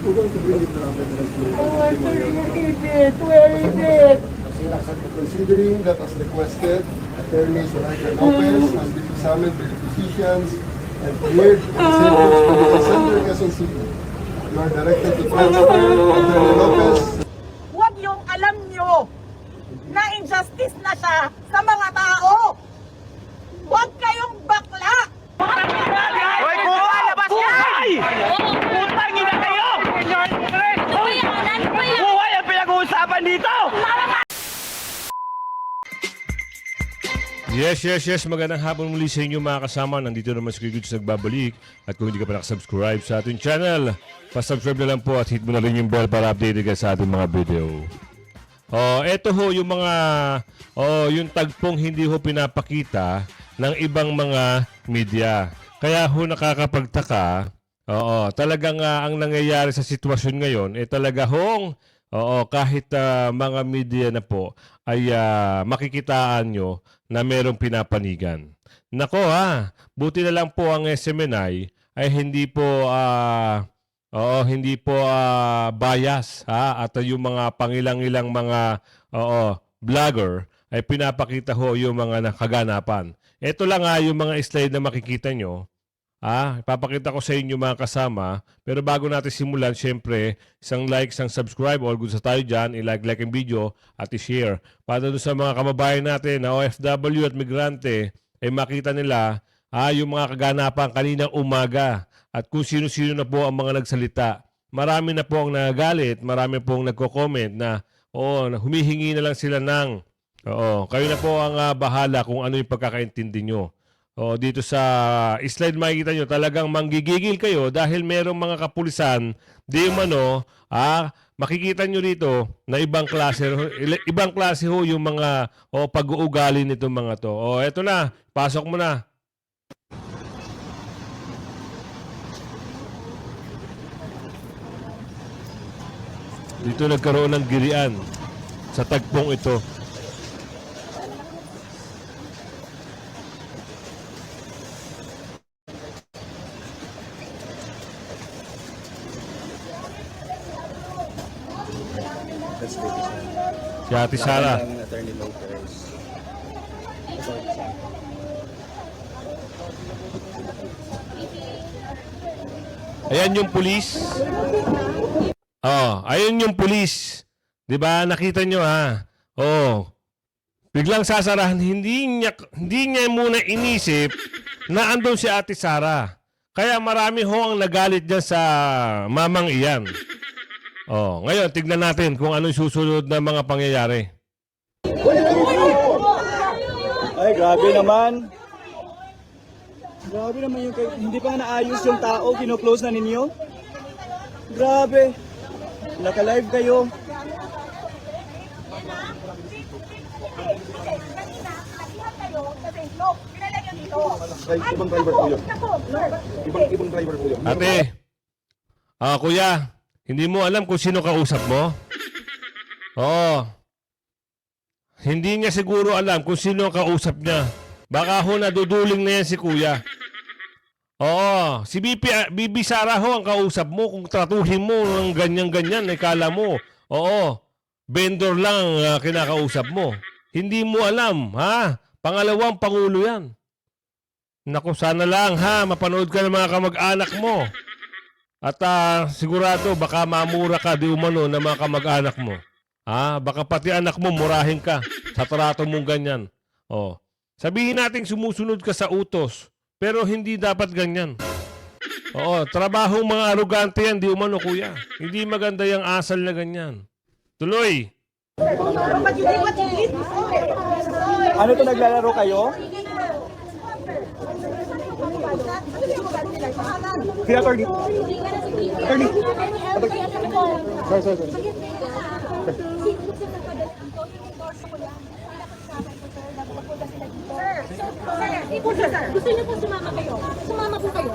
We're going to bring it to evidence. Where is it? Considering that as requested, attorneys Roger Lopez has been examined by the physicians and cleared and sent to the medical center Quezon City. You are directed to transfer Attorney Lopez. Huwag yung alam nyo na injustice na siya sa mga tao. Huwag kayong bakla. Hoy, kuha! Labas yan! Putang ina kayo! Kuha yung pinag-uusapan dito! Yes. Magandang hapon muli sa inyo mga kasama. Nandito naman si Kuya Goods nagbabalik. At kung hindi ka pa nakasubscribe sa ating channel, pasubscribe na lang po at hit mo na rin yung bell para updated ka sa ating mga video. Eto ho yung mga, yung tagpong hindi ho pinapakita ng ibang mga media. Kaya ho nakakapagtaka, talagang ang nangyayari sa sitwasyon ngayon, talaga hong, kahit mga media na po ay makikitaan nyo na merong pinapanigan. Nako buti na lang po ang SMNI ay hindi po bias at yung mga pangilang-ilang mga vlogger ay pinapakita ho yung mga nakaganapan. Ito lang yung mga slide na makikita nyo. Ipapakita ko sa inyo mga kasama. Pero bago natin simulan, syempre, isang like, isang subscribe, all good sa tayo dyan, i-like ang video at i-share. Para doon sa mga kababayan natin na OFW at migrante, ay makita nila yung mga kaganapan kaninang umaga at kung sino-sino na po ang mga nagsalita. Marami na po ang nagagalit, marami po ang nagko-comment na humihingi na lang sila ng kayo na po ang bahala kung ano yung pagkakaintindi nyo. Dito sa slide makikita nyo talagang manggigigil kayo dahil merong mga kapulisan di umano makikita nyo dito na ibang klase ho yung mga pag-uugali nitong mga to. Eto na, pasok mo na. Dito nagkaroon ng girian sa tagpong ito. Si Ate Sara. Ayan yung pulis. Ayun yung pulis. 'Di ba? Nakita nyo biglang sasarahan, hindi niya muna inisip na andun si Ate Sara. Kaya marami ho ang nagalit diyan sa mamang iyan. Ngayon, tignan natin kung ano yung susunod na mga pangyayari. Ay, grabe naman. Grabe naman yung hindi pa nga naayos yung tao, kino-close na ninyo. Grabe. Naka-live kayo. Ibang driver po yun. Ibang driver po yun. Ate, kuya, hindi mo alam kung sino kausap mo? Hindi niya siguro alam kung sino ang kausap niya. Baka ho naduduling na yan si kuya. Si Bibi Sara ho ang kausap mo. Kung tratuhin mo ng ganyan-ganyan, kala mo, vendor lang ang kinakausap mo. Hindi mo alam, Pangalawang pangulo yan. Naku, sana lang, mapanood ka ng mga kamag-anak mo. At sigurado, baka mamura ka di umano ng mga kamag-anak mo. Baka pati anak mo, murahin ka sa trato mong ganyan. Sabihin natin sumusunod ka sa utos, pero hindi dapat ganyan. Trabaho mga arugante yan, di umano kuya. Hindi maganda yung asal na ganyan. Tuloy! Ano to, naglalaro kayo? Si attorney. Attorney. Sorry. Gusto niyo po sumama kayo? Sumama po kayo.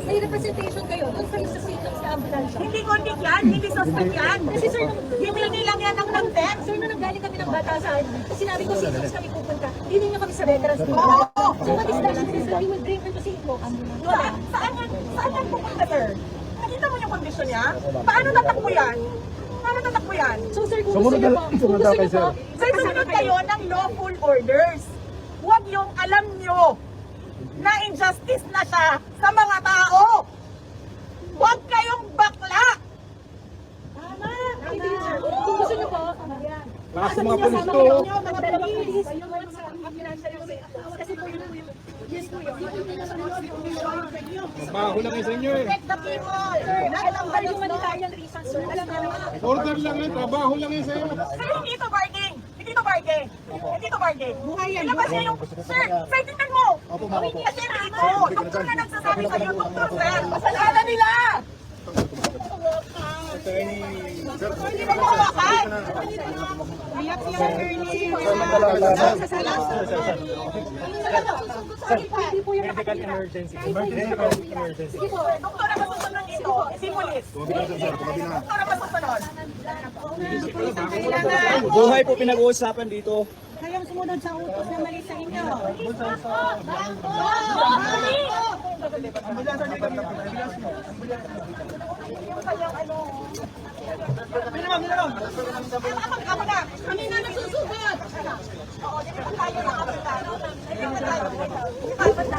May representation kayo. Doon kayo sa ambulansya. Hindi kondik yan, hindi suspect yan. Kasi sir, Hindi lang yan ang nag-text. sir, nung nanggaling kami ng batasan, sinabi ko St. kami pupunta. Hindi niyo kami sa veterans team. So what is that? We will bring them to St. Saan yan pupunta, sir? Nakita mo yung kondisyon niya? Paano tatakbo yan? Paano tatakbo yan? So sir, kung gusto niyo po, Sir, sumunod kayo ng lawful orders. Huwag yung alam nyo na injustice na siya sa mga tao. Huwag kayong bakla. Tama. Hindi sir. Kung gusto niyo po, Lakas ng mga pulis to. mga pulis, kasi po yung yes po yun. Baho lang sa inyo eh. Protect the people. Alam ba yung humanitarian reasons, sir? Alam niyo. Order lang yan, trabaho lang yan sa inyo. Sir, hindi ito bargain. Hindi ito bargain. Hindi ito bargain. Ilabas niya yung... Sir, tingnan mo. Kasi ito, doktor na nagsasabi sa'yo, doktor, sir. Kasalanan nila. Hindi mo hawakan. Hindi po yung Emergency. Sige po. Doktor na masusunod ito. Si Police. Doktor na masusunod. Buhay po pinag-uusapan dito. Kayong sumunod sa utos na mali sa inyo. Yung kanyang ano... Ako na. Kami na nagsusugat. Oo, di ba tayo nakapitano? Di ba tayo?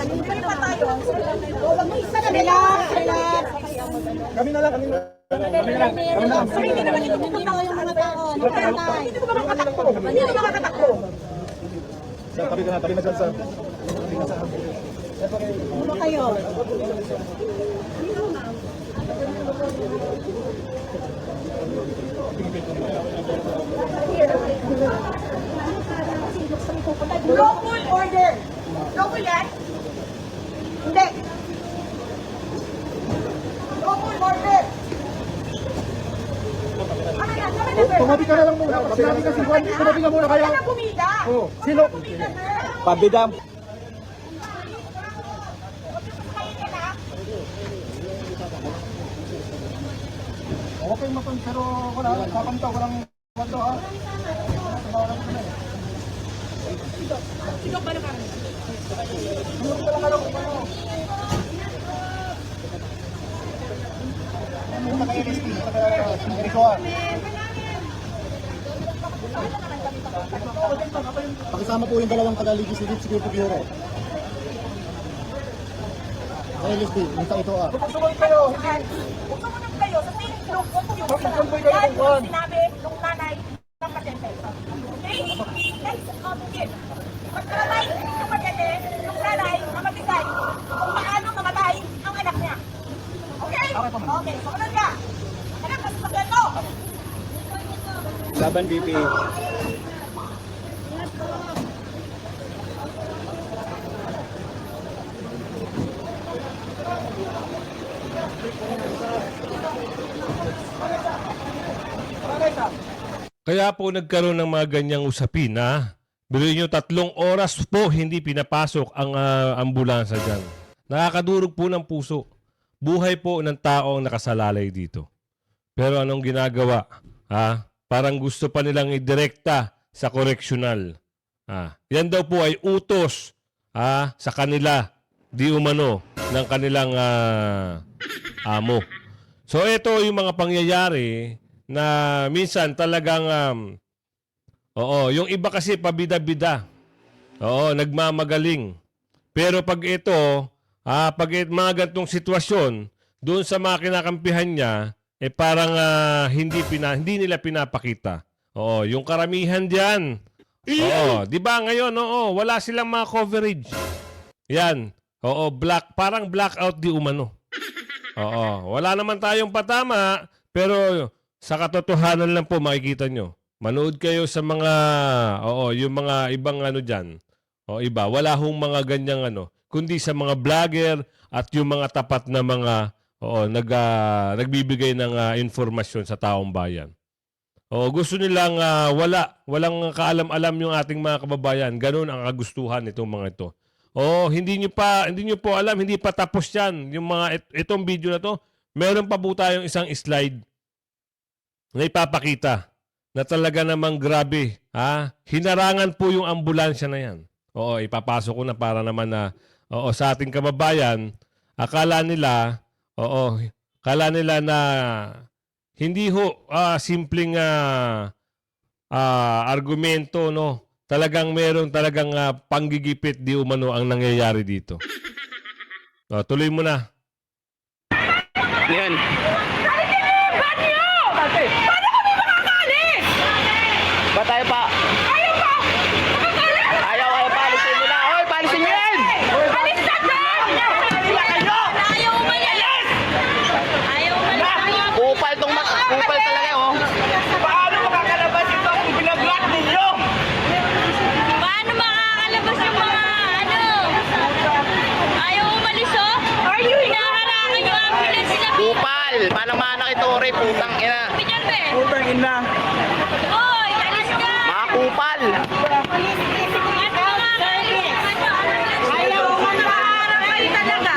Di ba tayo? Huwag mo isa na relax. Kami na lang. Hindi naman ito pupunta yung mga tao. Hindi ko makakatakbo. Hindi ko makakatakbo. Tabi ka na dyan, sir. Ulo kayo. Lawful order. Lawful yan? Hindi. Lawful order. Ano yan? Tumabi ka na lang muna. Sinabi kasi Juan, tumabi ka muna kayo. Wala na bumida. Sino? Bumida, sir. Pabidam. Okay, mapang, pero wala. Kapantaw, walang kwanto ha. Pakisama po yung dalawang taga-legislative security bureau. Sa LSD, yung sa ito ah. Sumunod kayo. Sumunod kayo sa same group of you. Yan yung sinabi nung nanay ng pasyente. Okay? Next, okay. Magkaramay yung pasyente, nung nanay na magbigay kung paano namatay ang anak niya. Okay? Okay, sumunod ka. Anak, nasasakyan mo. Laban BP. Kaya po nagkaroon ng mga ganyang usapin na biruin nyo 3 oras po hindi pinapasok ang ambulansya dyan. Nakakadurog po ng puso. Buhay po ng tao ang nakasalalay dito. Pero anong ginagawa? Parang gusto pa nilang idirekta sa koreksyonal. Yan daw po ay utos sa kanila, di umano, ng kanilang amo. So ito yung mga pangyayari na minsan talagang yung iba kasi pabida-bida. Nagmamagaling. Pero pag ito, mga gantong sitwasyon, doon sa mga kinakampihan niya, parang hindi nila pinapakita. Yung karamihan diyan. Di ba ngayon, wala silang mga coverage. Yan. Parang blackout di umano. Wala naman tayong patama, pero sa katotohanan lang po makikita nyo. Manood kayo sa mga, yung mga ibang dyan. Iba. Wala hong mga ganyang kundi sa mga vlogger at yung mga tapat na mga, nagbibigay ng informasyon sa taong bayan. Gusto nilang walang kaalam-alam yung ating mga kababayan. Ganun ang kagustuhan nitong mga ito. Hindi nyo po alam, hindi pa tapos yan. Yung itong video na to, meron pa po tayong isang slide na ipapakita na talaga namang grabe. Hinarangan po yung ambulansya na yan. Ipapasok ko na para naman na sa ating kababayan, akala nila, Kala nila na hindi ho simpleng argumento, no? Talagang meron talagang panggigipit di umano ang nangyayari dito. Tuloy mo na. Yan. Ba't niyo? Paano kami makakalis? Ba tayo pa? Ayaw pa! Makakalis! Ayaw palisin mo na. Hoy, palisin mo yan! Alis na dyan! Sila kayo! Ayaw umalis! Ayaw umalis! Kupal talaga, oh. Paano makakalabas ito kung binablock ninyo? Paano makakalabas yung mga Ayaw umalis, oh? Are you hinaharangan yung ambulance na Kupal! Paano manakitore, putang ina? Pinyan, be? Putang ina. Oy, alis ka! Mga kupal! Ayaw umaharap kayo talaga.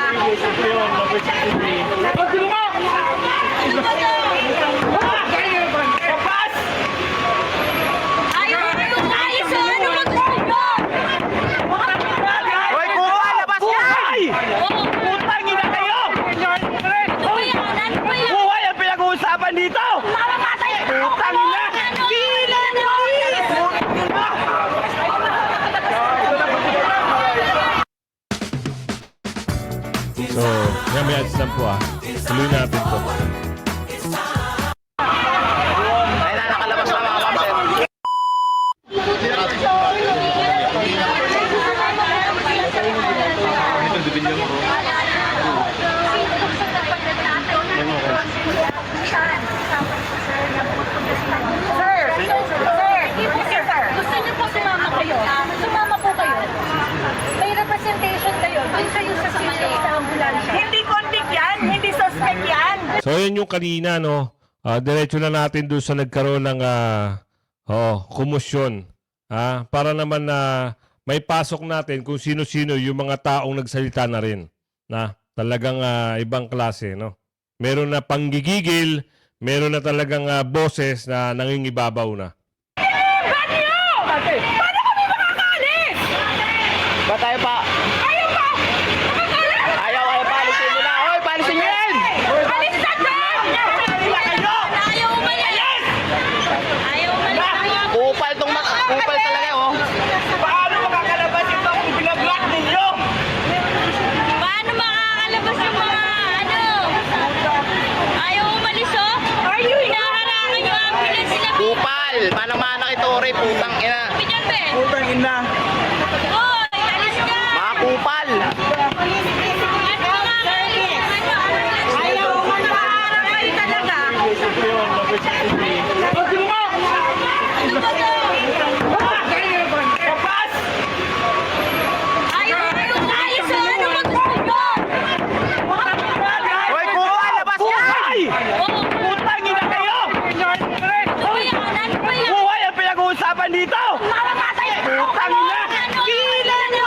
Ano ba to? Kapas! Ayaw umalis, oh? Ano ba gusto nyo? Hoy, kupal! Labas yan! Oh, Putang ina kayo! ano ba yan? Ano ba yan? Buhay ang pinag-uusapan dito! Mamamatay ako! Putang ina! Pila na! So, may ads lang po Tuloy natin to. Ay na, nakalabas na mga kapatid. Gusto niyo po sumama kayo? Sumama po kayo. May representation kayo. Doon kayo sa CCA sa ambulansya. Hindi convict yan! Hindi suspect yan! So, yan yung kanina, no? Diretso na natin doon sa nagkaroon ng kumusyon. Para naman na may pasok natin kung sino-sino yung mga taong nagsalita na rin. Na talagang ibang klase, no? Meron na panggigigil, meron na talagang boses na nangingibabaw na. Ba't niyo? Paano kami makakalis? Ba tayo pa? Ayaw pa! Makakalis! Ayaw palisin mo na. Hoy, palisin mo yan! Alis na dyan! Sila kayo! Ayaw umalis! Ayaw umalis! Kupal talaga, oh. Paano makakalabas ito kung binablock ninyo? Paano makakalabas yung mga Ayaw umalis, oh? Are you hinaharangan yung ambulance na Kupal! Paano manakitore, putang ina? Pinyan, be? Putang ina. Oy, alis ka! Mga kupal! Ano makakalis? Ayaw umaharap kayo talaga. Ano ba to? Kapas! Ayaw umalis, oh? Ano ba gusto nyo? Hoy, kupal! Labas yan! Oh, Putang ina kayo! ano ba yan? Ano ba yan? Buhay ang pinag-uusapan dito! Mamamatay ako! Putang ina! Pila na!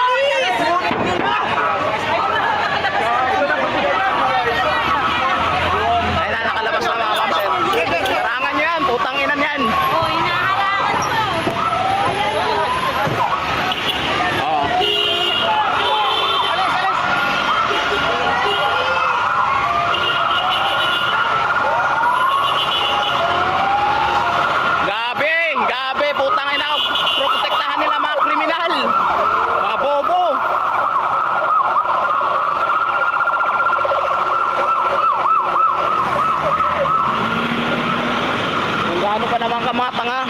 Ay na, nakalabas na mga kapatid. Karangan nyo yan! Putang ina yan! Oh, hinaharangan mo. Oo. Gabi! Putang ina! Protektahan nila mga kriminal! Mga bobo! Kung gaano pa naman ka mga tanga?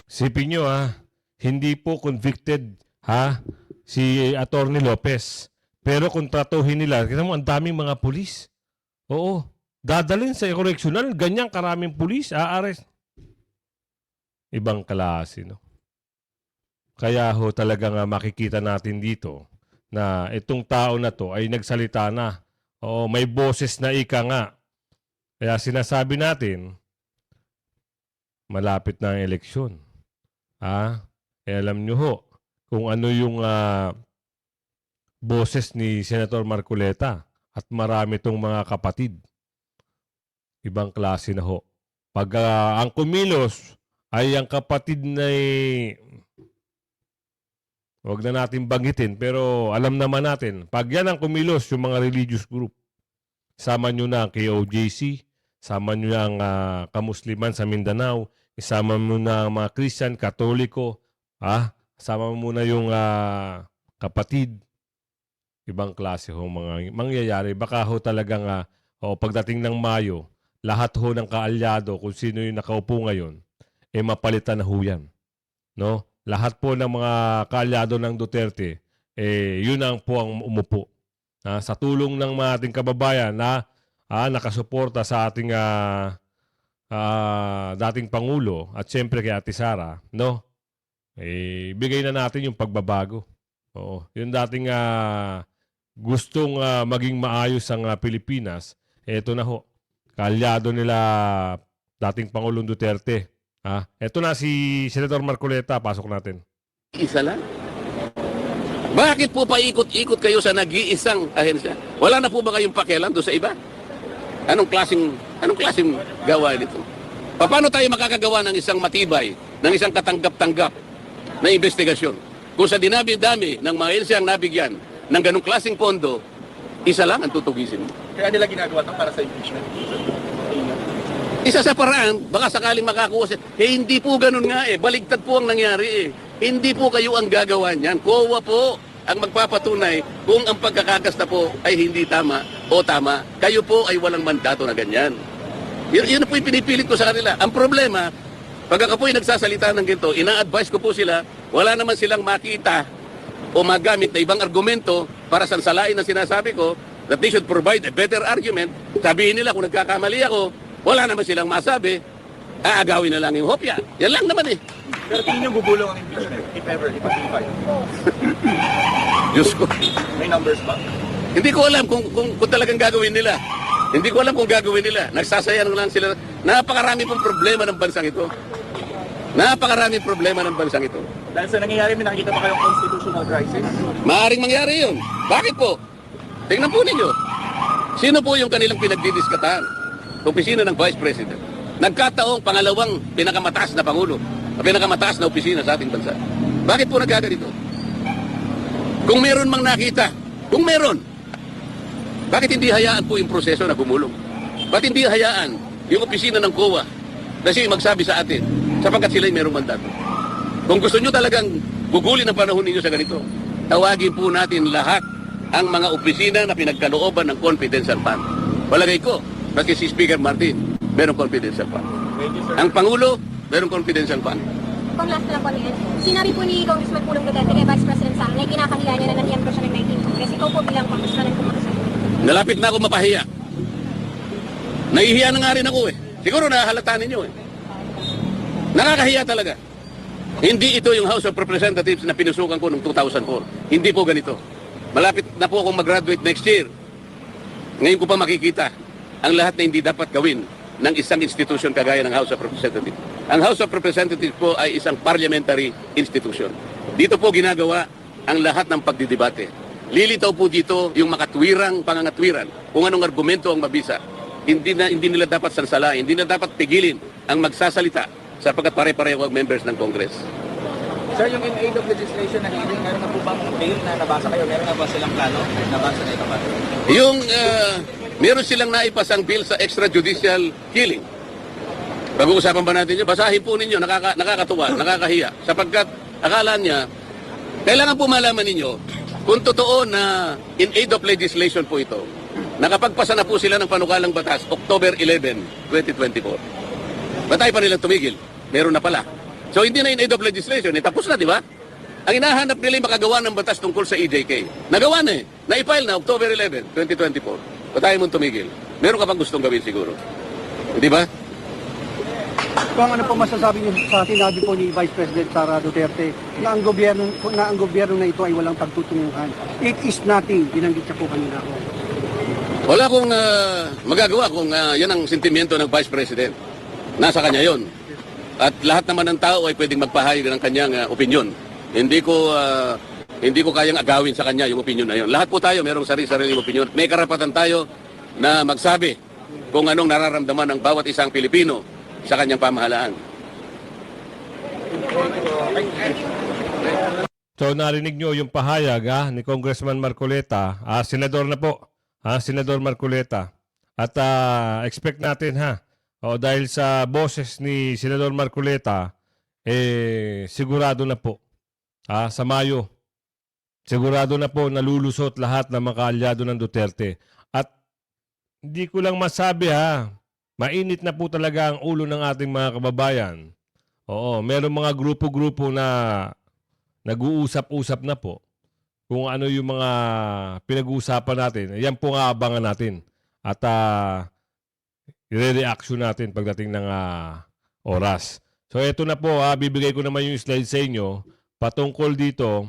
Sipin nyo hindi po convicted si Attorney Lopez. Pero kontratuhin nila, kita mo ang daming mga pulis. Oo, dadalhin sa correctional, ganyang karaming pulis, aares. Ibang klase, no? Kaya ho talagang makikita natin dito na itong tao na to ay nagsalita na. Oo, may boses na ika nga. Kaya sinasabi natin, malapit na ang eleksyon. Alam nyo ho kung ano yung boses ni Senator Marcoleta at marami itong mga kapatid. Ibang klase na ho. Pag ang kumilos ay ang kapatid na Huwag na natin banggitin, pero alam naman natin, pag yan ang kumilos, yung mga religious group, sama nyo na ang KOJC, sama nyo na ang kamusliman sa Mindanao, isama mo na ang mga Christian, Katoliko, sama mo na yung kapatid, ibang klase ho mga mangyayari. Baka ho talagang pagdating ng Mayo, lahat ho ng kaalyado, kung sino yung nakaupo ngayon, mapalitan na ho yan. No? Lahat po ng mga kaalyado ng Duterte, yun ang po ang umupo. Sa tulong ng mga ating kababayan na nakasuporta sa ating dating Pangulo at siyempre kay Ate Sara, no? Bigay na natin yung pagbabago. Oo. Yung dating gustong maging maayos ang Pilipinas, eto na ho. Kaalyado nila dating Pangulong Duterte. Eto na si Senator Marcoleta, pasok natin. Isa lang? Bakit po paikot-ikot kayo sa nag-iisang ahensya? Wala na po ba kayong pakialam doon sa iba? Anong klaseng gawa nito? Paano tayo makakagawa ng isang matibay, ng isang katanggap-tanggap na investigasyon? Kung sa dinami-dami ng mga ahensyang nabigyan ng ganong klaseng pondo, isa lang ang tutugisin mo. Kaya nila ginagawa ito para sa impeachment. Isa sa paraan, baka sakaling makakuha siya. Hindi po ganun nga Baligtad po ang nangyari Hindi po kayo ang gagawa niyan. COA po ang magpapatunay kung ang pagkakakasta po ay hindi tama o tama. Kayo po ay walang mandato na ganyan. Yun po yung pinipilit ko sa kanila. Ang problema, pag ako po ay nagsasalita ng ganito, ina-advise ko po sila, wala naman silang makita o magamit na ibang argumento para sansalain ang sinasabi ko, that they should provide a better argument. Sabihin nila kung nagkakamali ako, wala naman silang masabi, aagawin na lang yung hopya. Yan lang naman Pero tingin nyo gugulong ang impeachment, if ever, ipag-ibay. Diyos ko. May numbers ba? Hindi ko alam kung talagang gagawin nila. Hindi ko alam kung gagawin nila. Nagsasayang lang sila. Napakarami pong problema ng bansang ito. Napakaraming problema ng bansang ito. Dahil sa nangyayari, may nakikita pa kayong constitutional crisis? Maaring mangyari yun. Bakit po? Tingnan po ninyo. Sino po yung kanilang pinagdidiskatahan? Opisina ng Vice President. Nagkataong pangalawang pinakamataas na Pangulo, pinakamataas na opisina sa ating bansa. Bakit po nagkaganito? Kung meron mang nakita, kung meron, bakit hindi hayaan po yung proseso na gumulong? Bakit hindi hayaan yung opisina ng COA na siya magsabi sa atin sapagkat sila'y merong mandato? Kung gusto nyo talagang gugulin ang panahon ninyo sa ganito, tawagin po natin lahat ang mga opisina na pinagkalooban ng confidential fund. Palagay ko, maski si Speaker Martin, merong confidential fund. Ang Pangulo, merong confidential fund. Pang last na lang po niyan. Sinabi po ni Congressman Pulong Duterte kay Vice President Sara na kinakahiya niya na nandiyan po siya ng 19 Congress. Ikaw po bilang Congressman ang kumakasal. Nalapit na ako mapahiya. Nahihiya na nga rin ako Siguro nahahalata ninyo Nakakahiya talaga. Hindi ito yung House of Representatives na pinusukan ko noong 2004. Hindi po ganito. Malapit na po akong mag-graduate next year. Ngayon ko pa makikita ang lahat na hindi dapat gawin ng isang institution kagaya ng House of Representatives. Ang House of Representatives po ay isang parliamentary institution. Dito po ginagawa ang lahat ng pagdidebate. Lilitaw po dito yung makatwirang pangangatwiran kung anong argumento ang mabisa. Hindi nila dapat sansalain, hindi nila dapat pigilin ang magsasalita sapagkat pare-pareho ang members ng Congress. Sir, yung in aid of legislation na hearing, meron na po bang bill na nabasa kayo? Meron na ba silang plano? Nabasa na ito ba? Yung meron silang naipasang bill sa extrajudicial killing. Pag-uusapan ba natin yun? Basahin po ninyo, nakakatuwa, nakakahiya. Sapagkat akala niya, kailangan po malaman ninyo kung totoo na in aid of legislation po ito. Nakapagpasa na po sila ng panukalang batas October 11, 2024. Batay pa nilang tumigil. Meron na pala. So hindi na in aid of legislation, tapos na, di ba? Ang hinahanap nila ay makagawa ng batas tungkol sa EJK. Nagawa na Na-file na October 11, 2024. Batay mo tumigil. Meron ka pang gustong gawin siguro. Di ba? Kung ano po masasabi niyo sa sinabi po ni Vice President Sara Duterte na ang gobyerno na ito ay walang pagtutunguhan. It is nothing. Binanggit siya po kanina ako. Wala akong magagawa kung yan ang sentimiento ng Vice President. Nasa kanya yon. At lahat naman ng tao ay pwedeng magpahayag ng kanyang opinyon. Hindi ko kayang agawin sa kanya yung opinyon na yon. Lahat po tayo mayroong sarili-sariling opinyon. May karapatan tayo na magsabi kung anong nararamdaman ng bawat isang Pilipino sa kanyang pamahalaan. So narinig nyo yung pahayag ni Congressman Marcoleta, senador na po, Senador Marcoleta. At expect natin dahil sa boses ni Senador Marcoleta, sigurado na po sa Mayo, sigurado na po nalulusot lahat ng mga kaalyado ng Duterte. At hindi ko lang masabi mainit na po talaga ang ulo ng ating mga kababayan. Oo, meron mga grupo-grupo na nag-uusap-usap na po kung ano yung mga pinag-uusapan natin. Yan po nga abangan natin. At i-reaction natin pagdating ng oras. So ito na po, bibigay ko naman yung slide sa inyo patungkol dito.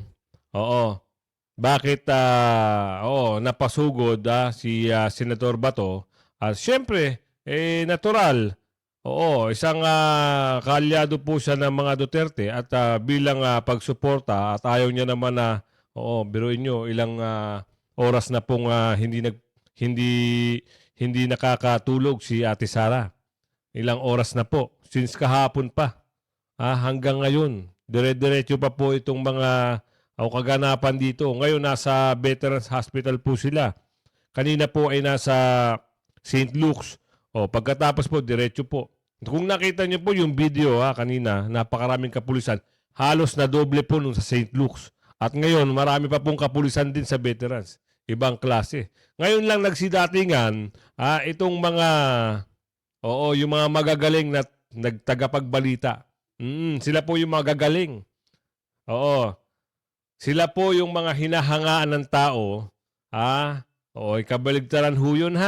Bakit napasugod si Senator Bato? Siyempre, natural. Isang kaalyado po siya ng mga Duterte at bilang pagsuporta at ayaw niya naman na biruin nyo ilang oras na pong hindi nakakatulog si Ate Sara. Ilang oras na po since kahapon pa hanggang ngayon. Dire-diretso pa po itong mga kaganapan dito. Ngayon nasa Veterans Hospital po sila. Kanina po ay nasa St. Luke's. Pagkatapos po, diretso po. Kung nakita niyo po yung video kanina, napakaraming kapulisan. Halos na doble po nung sa St. Luke's. At ngayon, marami pa pong kapulisan din sa veterans. Ibang klase. Ngayon lang nagsidatingan itong mga, yung mga magagaling na nagtagapagbalita. Sila po yung magagaling. Sila po yung mga hinahangaan ng tao. Kabaligtaran ho yun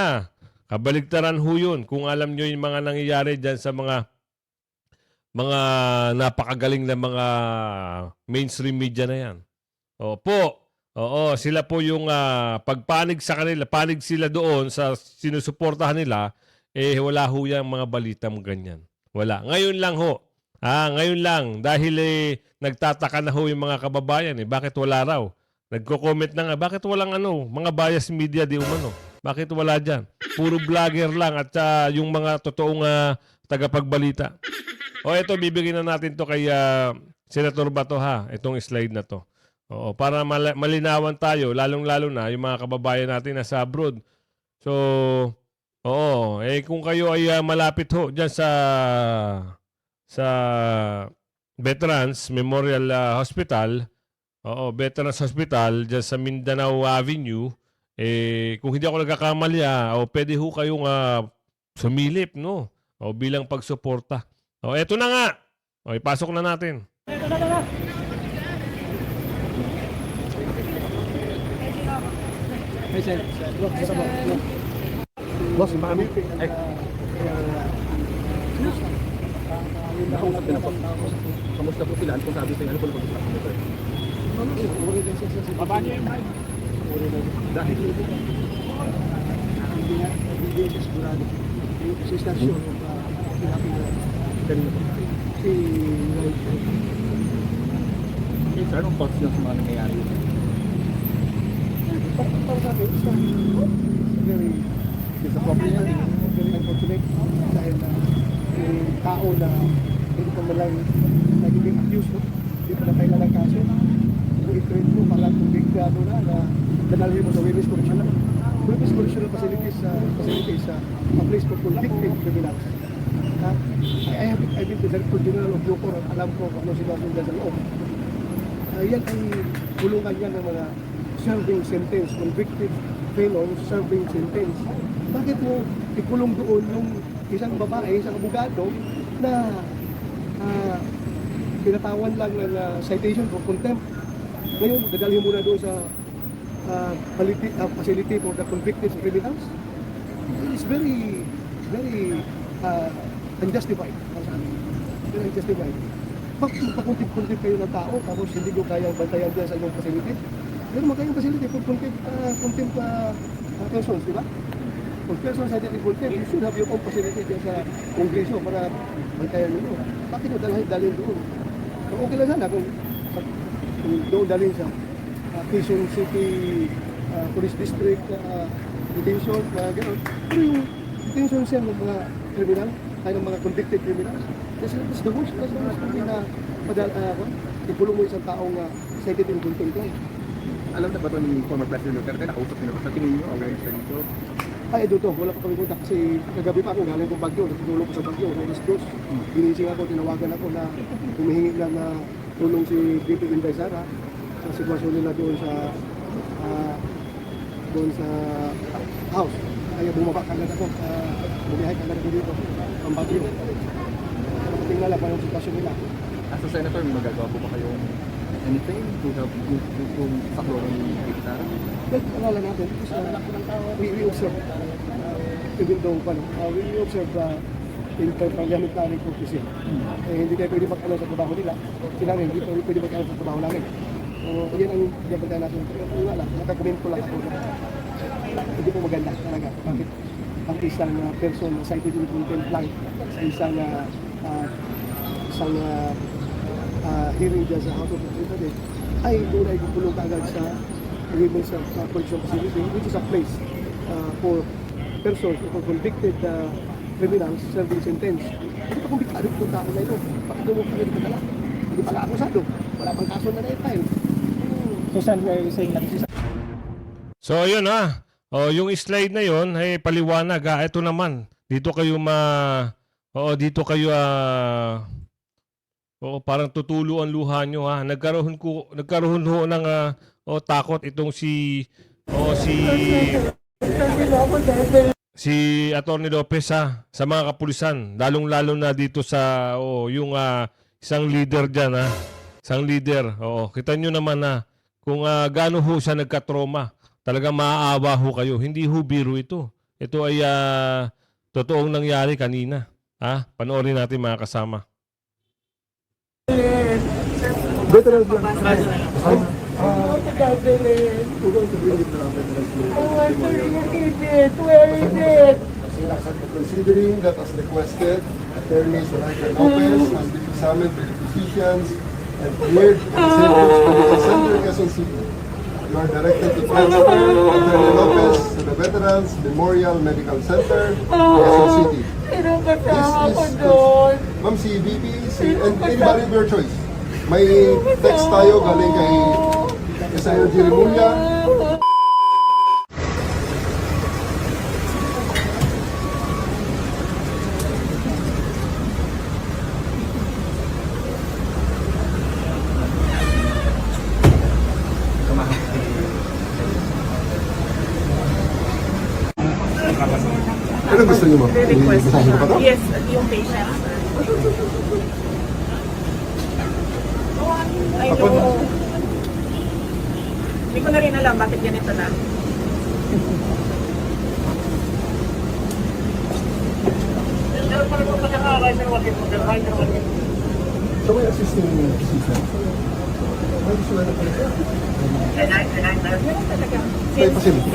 Kabaligtaran ho yun. Kung alam nyo yung mga nangyayari dyan sa mga napakagaling na mga mainstream media na yan. Sila po yung pagpanig sa kanila, panig sila doon sa sinusuportahan nila, wala ho yung mga balitang ganyan. Wala. Ngayon lang ho. Ngayon lang. Dahil nagtataka na ho yung mga kababayan. Bakit wala raw? Nagko-comment na nga, bakit walang mga bias media di umano? Bakit wala dyan? Puro vlogger lang at yung mga totoong tagapagbalita. Ito, bibigyan na natin to kay Senator Bato itong slide na to. Para malinawan tayo, lalong-lalo na yung mga kababayan natin na sa abroad. So, kung kayo ay malapit ho dyan sa Veterans Memorial Hospital, Veterans Hospital dyan sa Mindanao Avenue, kung hindi ako nagkakamali, pwede ho kayong sumilip, no? Bilang pagsuporta. Eto na nga. Ipasok na natin. Boss, mami. Kamusta po sila? Kung sabi sa'yo, ano po na pag-usapan mo? Baba niyo yung mic. Dahil hindi siya sigurado. Sa istasyon, kanina po. Sir, anong thoughts niyo sa mga nangyayari? Para sa akin, it's very disappointing, very unfortunate dahil yung tao na hindi pa malang nagiging accused, hindi pa na kailan ang kaso, i-treat mo parang kumbigado na dadalhin mo sa Women's Correctional. Women's Correctional facilities a place for convicted criminals. I've been the Director General of Yocor at alam ko kung ano sitwasyon dyan sa loob. Yan ay kulungan yan ng mga serving sentence, convicted felons serving sentence. Bakit mo ikulong doon yung isang babae, isang abogado na pinatawan lang ng citation for contempt? Ngayon, dadalhin mo na doon sa facility for the convicted criminals. It's very unjustified. Very unjustified. Pagpakuntip-kuntip kayo ng tao, tapos hindi nyo kayang bantayan dyan sa inyong facility. Meron mo kayong facility for contempt persons, di ba? For persons cited in contempt, you should have your own facility dyan sa Kongreso para bantayan nyo. Bakit nyo dalhin doon? So, okay lang sana kung doon dalhin sa Quezon City Police District detention, mga gano'n. Pero yung detention cell ng mga criminal, ay ng mga convicted criminals, that's the worst thing na ikulong mo isang taong cited in contempt lang. Alam na ba ito ni former President Duterte? Nakausap niyo na ba sa tingin niyo? Okay, sa dito. Ay, doon to, wala pa kami punta kasi kagabi pa ako galing kong Bagyo, natutulong ko sa Bagyo, alas 2. Ginising ako, tinawagan ako na humihingi lang na tulong si VP Inday Sara sa sitwasyon nila doon sa house. Kaya bumaba kagad ako, bumihay kagad ako dito, ang Bagyo. Tingnan lang pa yung sitwasyon nila. As a senator, may magagawa po ba kayong anything to help kung saklo ng kita? Wala lang natin, we observe, even though, we observe interparliamentary purposes. Hindi tayo pwede mag-ano sa trabaho nila, sila rin, hindi pwede mag-ano sa trabaho namin. So, yan ang gabantayan natin. Wala lang, nakakomento lang ako. Hindi po maganda talaga. Bakit ang isang person na cited in contempt lang sa isang hearing dyan sa House of Representatives ay doon ay gugulong kaagad sa women's correction facility, which is a place for persons or for convicted criminals serving sentence. Hindi pa kumbikado itong tao na ito. Bakit doon mo pa rin kadala? Hindi pala akusado. Wala pang kaso na na-file. So, saan kayo saying natin si So ayun yung slide na yon ay paliwanag ito naman. Dito kayo dito kayo parang tutulo ang luha nyo Nagkaroon ho ng takot itong si Atty. Lopez sa mga kapulisan, lalong-lalo na dito sa yung isang leader diyan Isang leader. Kita nyo naman kung gaano ho siya nagka-trauma. Talagang maaawa ho kayo. Hindi ho biro ito. Ito ay totoong nangyari kanina. Panoorin natin mga kasama. veterans lang. Considering that as requested, attorneys Roger Lopez has been examined by the physicians and cleared the Medical Center Quezon City. You are directed to transfer Attorney Lopez to the Veterans Memorial Medical Center, Quezon City. Ma'am, si VP, and anybody of your choice. May text tayo galing kay Senator Jirimulla. Ano gusto niyo mo? Basahin ko pa to? Yes, yung patient. I know. Hindi ko na rin alam bakit ganito na. So may assisting physician. May gusto na pala. Meron talaga. May facility.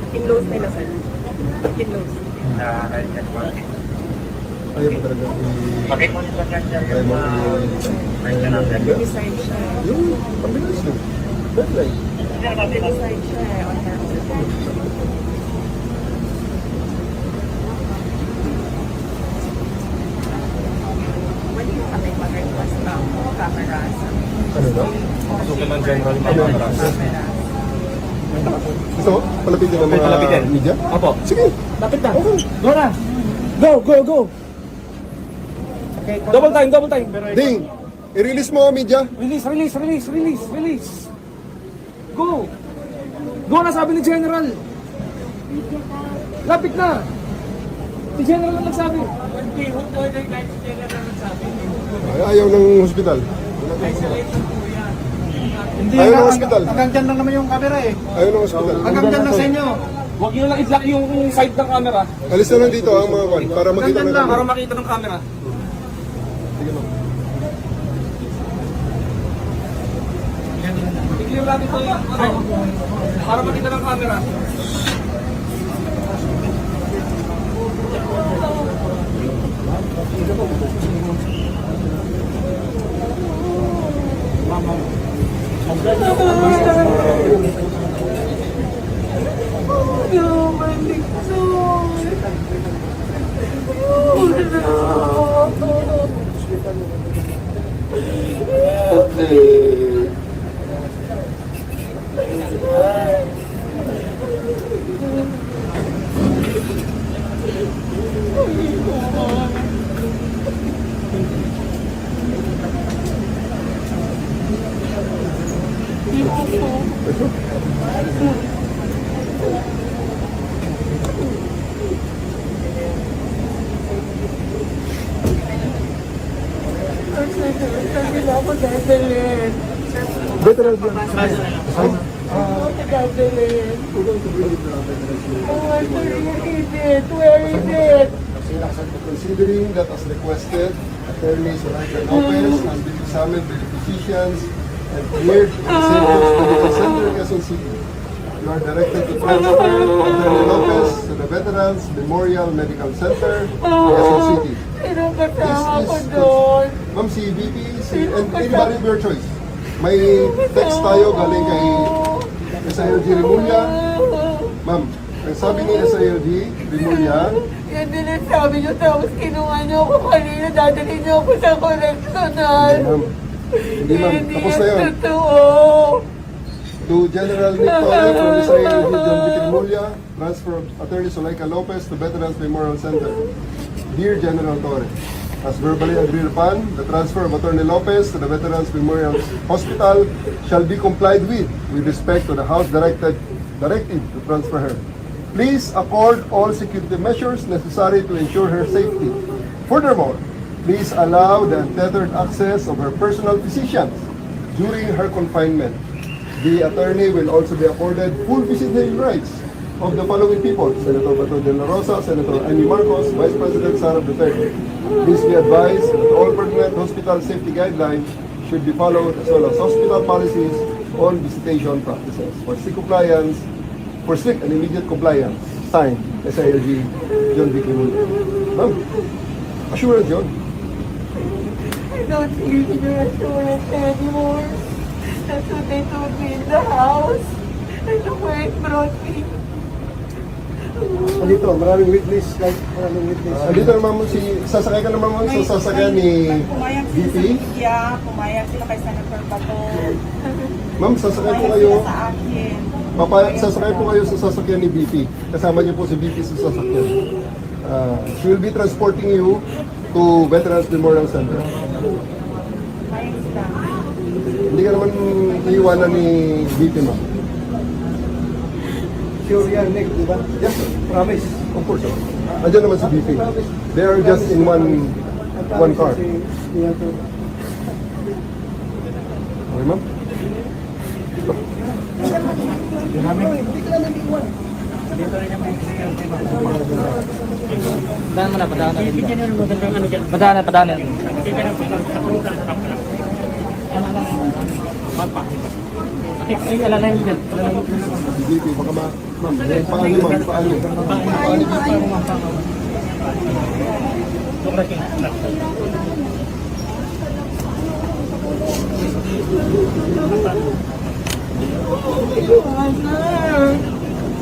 In-laws nila sir. In-laws. Ayaw mo talaga ayaw mo Decide siya. yung pambilis mo. Deadline. Decide siya on her own. Pwede mo kami mag-request ng cameras. Ano daw? So, naman general cameras. Gusto mo? Palapitin ng mga media? Opo. Sige. Lapit na. Okay. Go na. Go. Double time. Ding! I-release mo media. Release. Go na, sabi ni General. Lapit na. Si General lang nagsabi. Ayaw ng hospital. Ayaw ng hospital. Hanggang dyan lang naman yung camera eh. Ayaw ng hospital. Hanggang dyan lang sa inyo. Huwag nyo lang i-block yung side ng camera. Alis na lang dito ang mga kwan para makita Hanggang na lang, para namin. makita ng camera. Sige mo. I-clear natin ito para makita ng camera. Okay. Veterans considering that as requested, attorneys Elijah Lopez has been examined by the physicians and cleared in the Medical Center in Quezon City. You are directed to transfer Attorney Lopez to the Veterans Memorial Medical Center, Quezon City. Ma'am, si VP, and anybody of your choice. May text tayo galing kay SILG Rimulya. Ma'am, ang sabi ni SILG Rimulya, Yan din ang sabi niyo, tapos kinuha niyo ako kanina, dadalhin niyo ako sa correctional. ma'am, hindi ma'am, tapos na yun. Totoo. To General Nick Torre from SILG John Vic Rimulya, transfer of Attorney Zuleika Lopez to Veterans Memorial Center. Dear General Torre, as verbally agreed upon, the transfer of Attorney Lopez to the Veterans Memorial Hospital shall be complied with respect to the House directive to transfer her. Please accord all security measures necessary to ensure her safety. Furthermore, please allow the untethered access of her personal physicians during her confinement. The attorney will also be accorded full visiting rights of the following people: Senator Bato de la Rosa, Senator Amy Marcos, Vice President Sara Duterte. Please be advised that all pertinent hospital safety guidelines should be followed, as well as hospital policies on visitation practices. For strict and immediate compliance, signed SILG John Vic Rimulya. Ma'am, assurance yun. I don't need your assurance anymore. That's what they told me in the house. And look where it brought me. Dito, maraming witness, like, maraming witness. Andito naman sasakay ka naman mo sa sasakyan ni Pumayag sila VP. sa media, pumayag sila kay Senator Bato. Ma'am, sasakay po Pumayag kayo. sila sa akin. Sasakay po kayo sa sasakyan ni VP. Kasama niyo po si VP sa sasakyan. She will be transporting you to Veterans Memorial Center. Pumayag sila. Hindi ka naman iiwanan ni VP, ma'am. Sure yan, Nick, di ba? Yes, sir. Promise. Of course, sir. Andiyan naman si VP. They are just in one car. Okay, ma'am? VP, baka ma'am, paano ma'am? Paano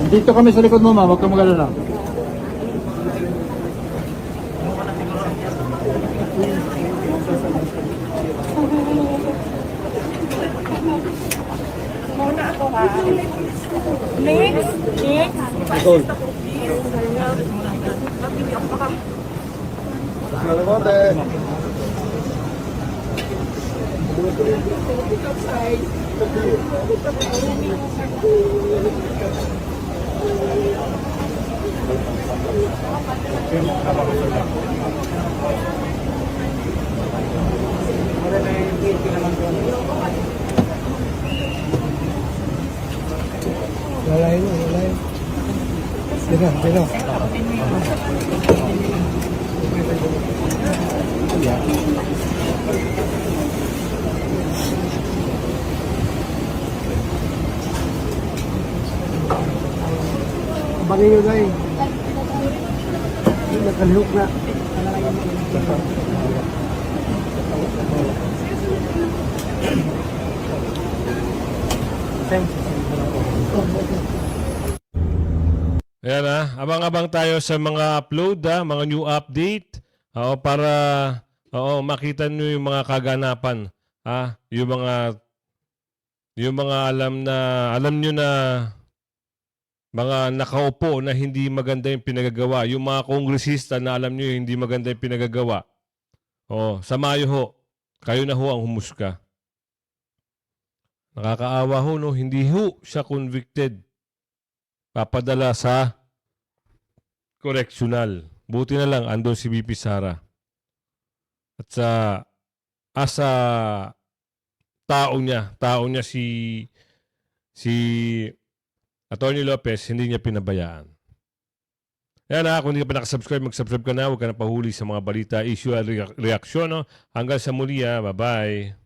Dito kami sa likod mo, ma. Huwag kang mag-alala. Muna ako ha. Next. Salamat eh. Lalahin mo, lalahin. Dito, dito. Bangin nyo guys. Nakalhook na. Ayan abang-abang tayo sa mga upload, mga new update. Para Oo, makita nyo yung mga kaganapan. Ha? Yung mga alam nyo na mga nakaupo na hindi maganda yung pinagagawa. Yung mga kongresista na alam nyo yung hindi maganda yung pinagagawa. Oh, sa Mayo ho, kayo na ho ang humusga. Nakakaawa ho, no? Hindi ho siya convicted. Papadala sa correctional. Buti na lang, andun si BP Sara. At sa tao niya si Attorney Lopez, hindi niya pinabayaan. Yan na, kung hindi ka pa nakasubscribe, mag-subscribe ka na. Huwag ka na pahuli sa mga balita, issue at reaksyon. No? Hanggang sa muli, bye-bye.